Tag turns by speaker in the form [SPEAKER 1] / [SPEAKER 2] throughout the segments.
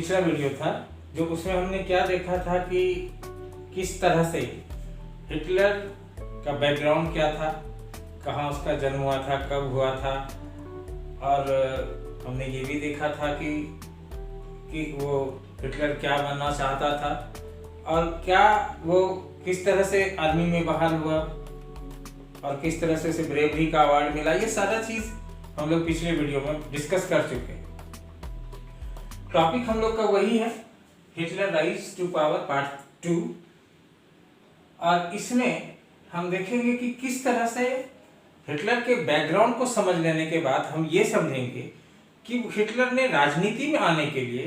[SPEAKER 1] पिछला वीडियो था जो उसमें हमने क्या देखा था कि किस तरह से हिटलर का बैकग्राउंड क्या था, कहाँ उसका जन्म हुआ था, कब हुआ था, और हमने ये भी देखा था कि वो हिटलर क्या बनना चाहता था और क्या वो किस तरह से आर्मी में बहाल हुआ और किस तरह से उसे ब्रेवरी का अवार्ड मिला। ये सारा चीज हम लोग पिछले वीडियो में डिस्कस कर चुके हैं। टॉपिक हम लोग का वही है, Hitler rise to power part 2, और इसमें हम देखेंगे कि किस तरह से हिटलर के बैकग्राउंड को समझ लेने के बाद हम ये समझेंगे कि हिटलर ने राजनीति में आने के लिए,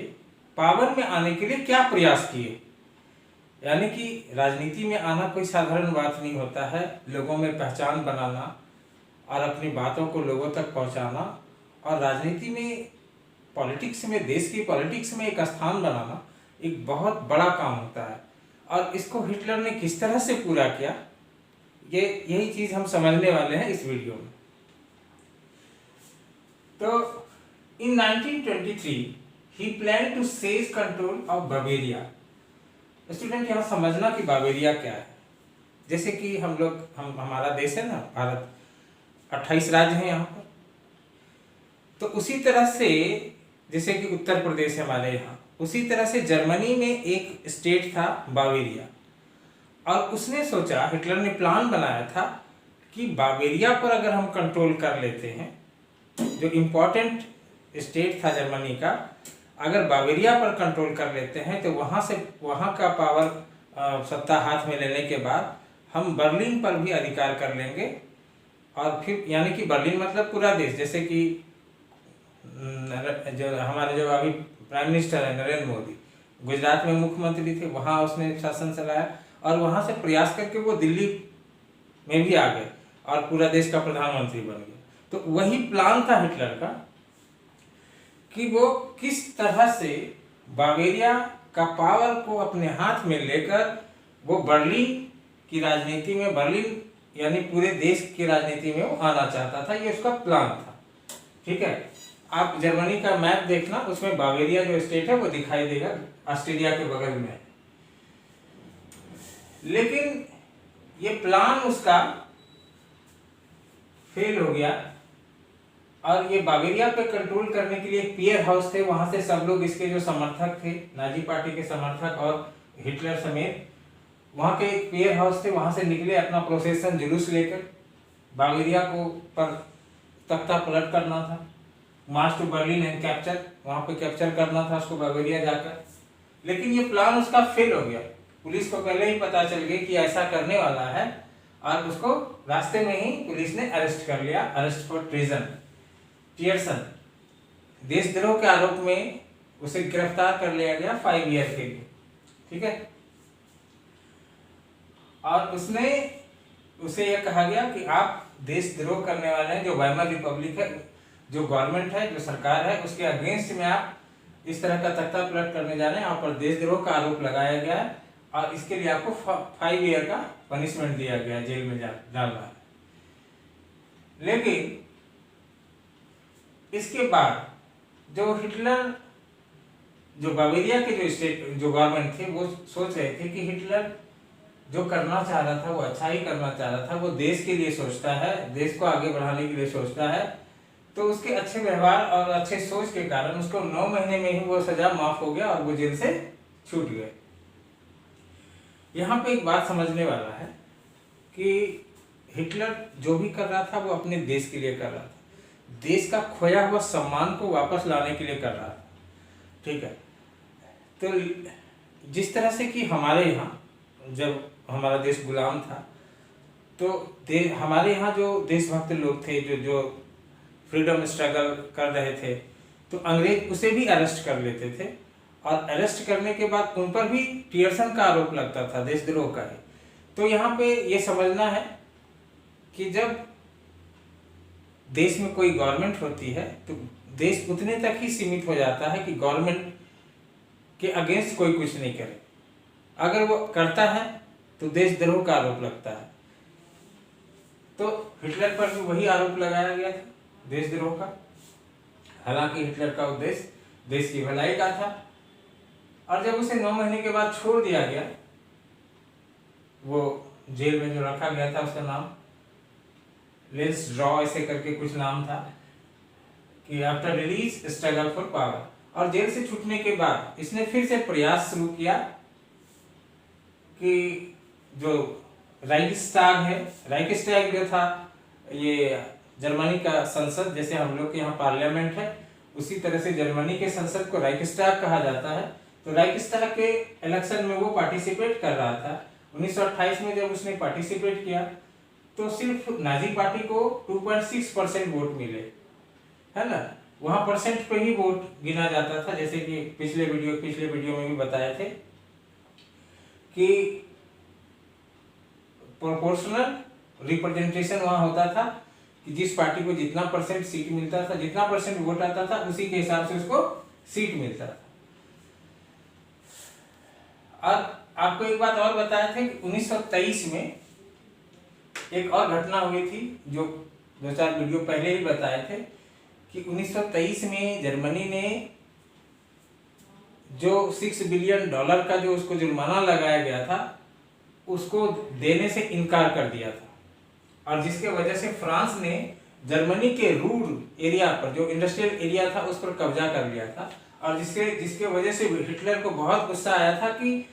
[SPEAKER 1] पावर में आने के लिए क्या प्रयास किए। यानी कि राजनीति में आना कोई साधारण बात नहीं होता है। लोगों में पहचान बनाना और अपनी बातों को लोगों तक पहुंचाना, और राजनीति में, पॉलिटिक्स में, देश की पॉलिटिक्स में एक स्थान बनाना एक बहुत बड़ा काम होता है। और इसको हिटलर ने किस तरह से पूरा किया, यही चीज हम समझने वाले हैं इस वीडियो में। तो in 1923 he plan to seize control of Bavaria. Student यहाँ समझना कि बावेरिया क्या है। जैसे कि हमारा देश है ना भारत, 28 राज्य हैं यहाँ पर। तो उसी तरह से जैसे कि उत्तर प्रदेश है हमारे यहाँ, उसी तरह से जर्मनी में एक स्टेट था बावेरिया, और उसने सोचा, हिटलर ने प्लान बनाया था कि बावेरिया पर अगर हम कंट्रोल कर लेते हैं, जो इम्पोर्टेंट स्टेट था जर्मनी का, अगर बावेरिया पर कंट्रोल कर लेते हैं तो वहाँ का पावर सत्ता हाथ में लेने के बाद हम बर्लिन पर भी अधिकार कर लेंगे। और फिर यानी कि बर्लिन मतलब पूरा देश। जैसे कि जो अभी प्राइम मिनिस्टर है नरेंद्र मोदी, गुजरात में मुख्यमंत्री थे, वहाँ उसने शासन चलाया और वहाँ से प्रयास करके वो दिल्ली में भी आ गए और पूरा देश का प्रधानमंत्री बन गए। तो वही प्लान था हिटलर का कि वो किस तरह से बावेरिया का पावर को अपने हाथ में लेकर वो बर्लिन की राजनीति में, बर्लिन यानी पूरे देश की राजनीति में वो आना चाहता था। ये उसका प्लान था। ठीक है, आप जर्मनी का मैप देखना, उसमें बावेरिया जो स्टेट है वो दिखाई देगा, ऑस्ट्रेलिया के बगल में। लेकिन ये प्लान उसका फेल हो गया, और ये बावेरिया पे कंट्रोल करने के लिए पियर हाउस थे, वहां से सब लोग इसके जो समर्थक थे, नाजी पार्टी के समर्थक और हिटलर समेत, वहां के एक पियर हाउस थे, वहां से निकले अपना प्रोसेशन जुलूस लेकर। बावेरिया को पर तख्ता पलट करना था, March two Berlin and capture, वहां पे कैप्चर करना था उसको बावेरिया जाकर। लेकिन ये प्लान उसका फेल हो गया। पुलिस को पहले ही पता चल गया कि ऐसा करने वाला है, और उसको रास्ते में ही पुलिस ने अरेस्ट कर लिया, अरेस्ट फॉर ट्रीजन, टियरसन, देशद्रोह के आरोप में उसे गिरफ्तार कर लिया गया 5 ईयर के लिए। ठीक है, और उसे यह कहा गया कि आप देशद्रोह करने वाले हैं। जो वाइमर रिपब्लिक है, जो गवर्नमेंट है, जो सरकार है, उसके अगेंस्ट में आप इस तरह का तख्ता पलट करने जा रहे हैं, आप पर देशद्रोह का आरोप लगाया गया है, और इसके लिए आपको 5 ईयर का पनिशमेंट दिया गया, जेल में डालना है। लेकिन इसके बाद जो हिटलर, जो बावेरिया के जो गवर्नमेंट थे, वो सोच रहे थे कि हिटलर जो करना चाह रहा था वो अच्छा ही करना चाह रहा था, वो देश के लिए सोचता है, देश को आगे बढ़ाने के लिए सोचता है। तो उसके अच्छे व्यवहार और अच्छे सोच के कारण उसको 9 महीने में ही वो सजा माफ हो गया और वो जेल से छूट गए। यहाँ पे एक बात समझने वाला है कि हिटलर जो भी कर रहा था वो अपने देश के लिए कर रहा था, देश का खोया हुआ सम्मान को वापस लाने के लिए कर रहा था। ठीक है, तो जिस तरह से कि हमारे यहाँ जब हमारा देश गुलाम था, तो हमारे यहाँ जो देशभक्त लोग थे, जो फ्रीडम स्ट्रगल कर रहे थे, तो अंग्रेज उसे भी अरेस्ट कर लेते थे, और अरेस्ट करने के बाद उन पर भी टियरसन का आरोप लगता था, देशद्रोह का ही। तो यहाँ पे ये समझना है कि जब देश में कोई गवर्नमेंट होती है तो देश उतने तक ही सीमित हो जाता है कि गवर्नमेंट के अगेंस्ट कोई कुछ नहीं करे। अगर वो करता है तो देशद्रोह का आरोप लगता है। तो हिटलर पर भी वही आरोप लगाया गया था, देशद्रोह का। हालांकि हिटलर का उद्देश्य देश की भलाई का था, और जब उसे 9 महीने के बाद छोड़ दिया गया, वो जेल में जो रखा गया था उसका नाम लेंस ड्रॉ ऐसे करके कुछ नाम था, कि after release struggle for power. और जेल से छूटने के बाद इसने फिर से प्रयास शुरू किया कि जो राइक्सटैग जो था, ये जर्मनी का संसद, जैसे हम लोग के यहाँ पार्लियामेंट है, उसी तरह से जर्मनी के संसद को राइक्सटैग कहा जाता है। तो राइक्सटैग के इलेक्शन में वो पार्टिसिपेट कर रहा था। 1928 में जब उसने पार्टिसिपेट किया तो सिर्फ नाजी पार्टी को 2.6% वोट मिले, है ना। वहां परसेंट पे ही वोट गिना जाता था, जैसे कि पिछले वीडियो में भी बताए थे कि प्रोपोर्शनल रिप्रेजेंटेशन वहां होता था, कि जिस पार्टी को जितना परसेंट सीट मिलता था, जितना परसेंट वोट आता था, उसी के हिसाब से उसको सीट मिलता था। और आपको एक बात और बताया था कि 1923 में एक और घटना हुई थी, जो 2-4 वीडियो पहले ही बताए थे, कि 1923 में जर्मनी ने जो $6 बिलियन का जो उसको जुर्माना लगाया गया था, उसको देने से इनकार कर दिया था। और जिसके वजह से फ्रांस ने जर्मनी के रूरल एरिया पर, जो इंडस्ट्रियल एरिया था, उस पर कब्जा कर लिया था। और जिसके वजह से हिटलर को बहुत गुस्सा आया था कि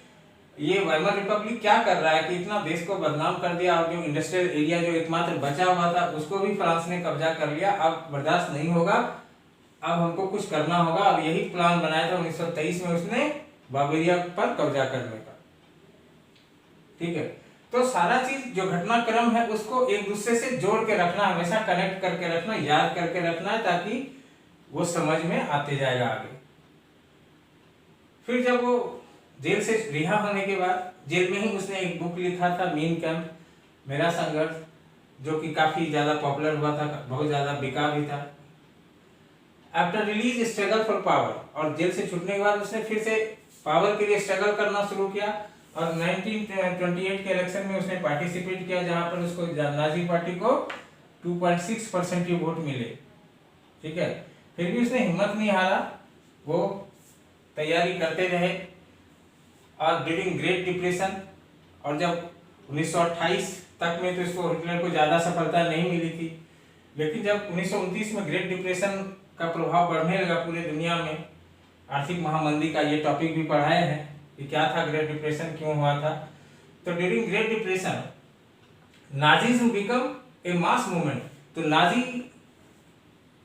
[SPEAKER 1] ये वाइमर रिपब्लिक क्या कर रहा है, कि इतना देश को बदनाम कर दिया, और जो इंडस्ट्रियल एरिया जो एकमात्र बचा हुआ था उसको भी फ्रांस ने कब्जा कर लिया। अब बर्दाश्त नहीं होगा, अब हमको कुछ करना होगा। अब यही प्लान बनाया था 1923 में उसने बावेरिया पर कब्जा करने का। ठीक है, तो सारा चीज जो घटनाक्रम है उसको एक दूसरे से जोड़ के रखना, हमेशा कनेक्ट करके रखना, याद करके रखना है, ताकि वो समझ में आते जाएगा आगे। फिर जब वो जेल से रिहा होने के बाद, जेल में ही उसने एक बुक लिखा था, मीन कैंप, मेरा संघर्ष, जो कि काफी ज्यादा पॉपुलर हुआ था, बहुत ज्यादा बिका भी था। After release struggle for power, और जेल से छूटने के बाद उसने फिर से पावर के लिए स्ट्रगल करना शुरू किया। और 1928 के इलेक्शन में उसने पार्टिसिपेट किया, जहां पर उसको नाजी पार्टी को 2.6% ही वोट मिले। ठीक है, फिर भी उसने हिम्मत नहीं हारा, वो तैयारी करते रहे। और ड्यूरिंग ग्रेट डिप्रेशन, और जब 1928 तक में तो इसको हिटलर को ज्यादा सफलता नहीं मिली थी, लेकिन जब 1929 में ग्रेट डिप्रेशन का प्रभाव बढ़ने लगा पूरे दुनिया में, आर्थिक महामंदी का ये टॉपिक भी पढ़ाए हैं कि क्या था ग्रेट डिप्रेशन, क्यों हुआ था। तो during great depression Nazism become a mass movement. तो नाजी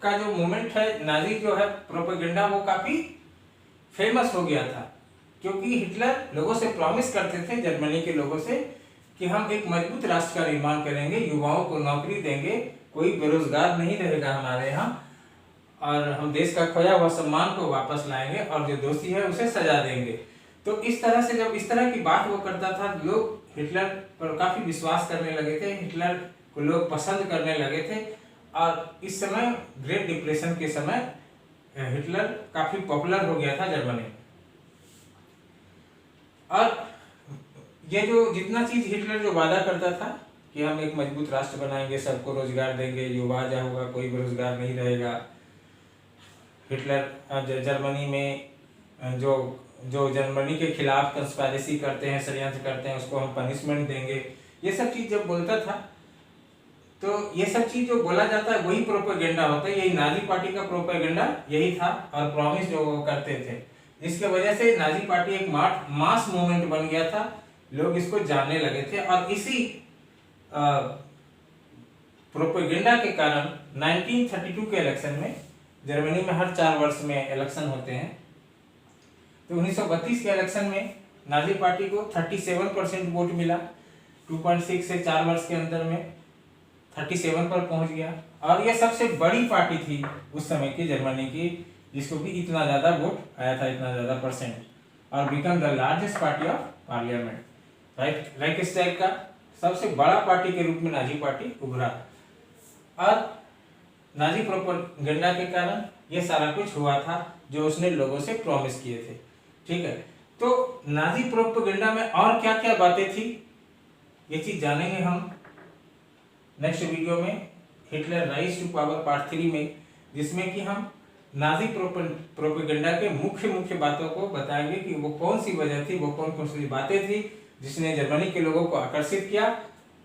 [SPEAKER 1] का जो मूवमेंट है, नाजी जो है प्रोपेगेंडा, वो काफी फेमस हो गया था, क्योंकि हिटलर लोगों से प्रॉमिस करते थे, जर्मनी के लोगों से, कि हम एक मजबूत राष्ट्र का निर्माण करेंगे, युवाओं को नौकरी देंगे, कोई बेरोजगार नहीं रहेगा हमारे यहाँ, और हम देश का खोया हुआ सम्मान को वापस लाएंगे, और जो दोषी है उसे सजा देंगे। तो इस तरह से जब इस तरह की बात वो करता था, लोग हिटलर पर काफी विश्वास करने लगे थे, हिटलर को लोग पसंद करने लगे थे। और इस समय ग्रेट डिप्रेशन के समय हिटलर काफी पॉपुलर हो गया था जर्मनी में। और ये जो जितना चीज हिटलर जो वादा करता था कि हम एक मजबूत राष्ट्र बनाएंगे, सबको रोजगार देंगे, युवा जो होगा कोई बेरोजगार नहीं रहेगा, हिटलर जर्मनी में जो जर्मनी के खिलाफ कंस्पायरेसी करते हैं, षड्यंत्र करते हैं, उसको हम पनिशमेंट देंगे, ये सब चीज जब बोलता था, तो ये सब चीज जो बोला जाता है वही प्रोपेगेंडा होता है। यही नाजी पार्टी का प्रोपेगेंडा यही था, और प्रॉमिस जो वो करते थे, जिसके वजह से नाजी पार्टी एक मास मूवमेंट बन गया था, लोग इसको जानने लगे थे। और इसी प्रोपेगेंडा के कारण 1932 के इलेक्शन में, जर्मनी में हर 4 वर्ष में इलेक्शन होते हैं, तो 1932 के इलेक्शन में नाजी पार्टी को 37% वोट मिला। 2.6 से 4 वर्ष के अंतर में 37 पर पहुंच गया, और यह सबसे बड़ी पार्टी थी उस समय की जर्मनी की, जिसको भी इतना ज्यादा वोट आया था, इतना ज्यादा परसेंट, और become the largest party of parliament. Reichstag का सबसे बड़ा पार्टी के रूप में नाजी पार्टी उभरा, और नाजी प्रोपेगेंडा के कारण ये सारा कुछ हुआ था जो उसने लोगों से प्रॉमिस किए थे। ठीक है, तो नाजी प्रोपेगेंडा में और क्या क्या बातें थी, ये चीज जानेंगे हम नेक्स्ट वीडियो में, Hitler rise to power part 3 में, जिसमें कि हम नाजी प्रोपेगेंडा के मुख्य बातों को बताएंगे कि वो कौन सी वजह थी, वो कौन कौन सी बातें थी जिसने जर्मनी के लोगों को आकर्षित किया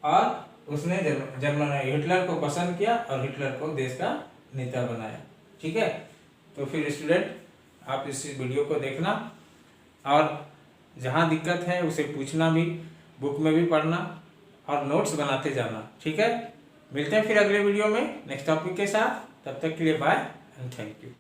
[SPEAKER 1] और उसने हिटलर को पसंद किया और हिटलर को देश का नेता बनाया। ठीक है, तो फिर स्टूडेंट आप इस वीडियो को देखना और जहाँ दिक्कत है उसे पूछना भी, बुक में भी पढ़ना और नोट्स बनाते जाना। ठीक है, मिलते हैं फिर अगले वीडियो में नेक्स्ट टॉपिक के साथ। तब तक के लिए बाय एंड थैंक यू।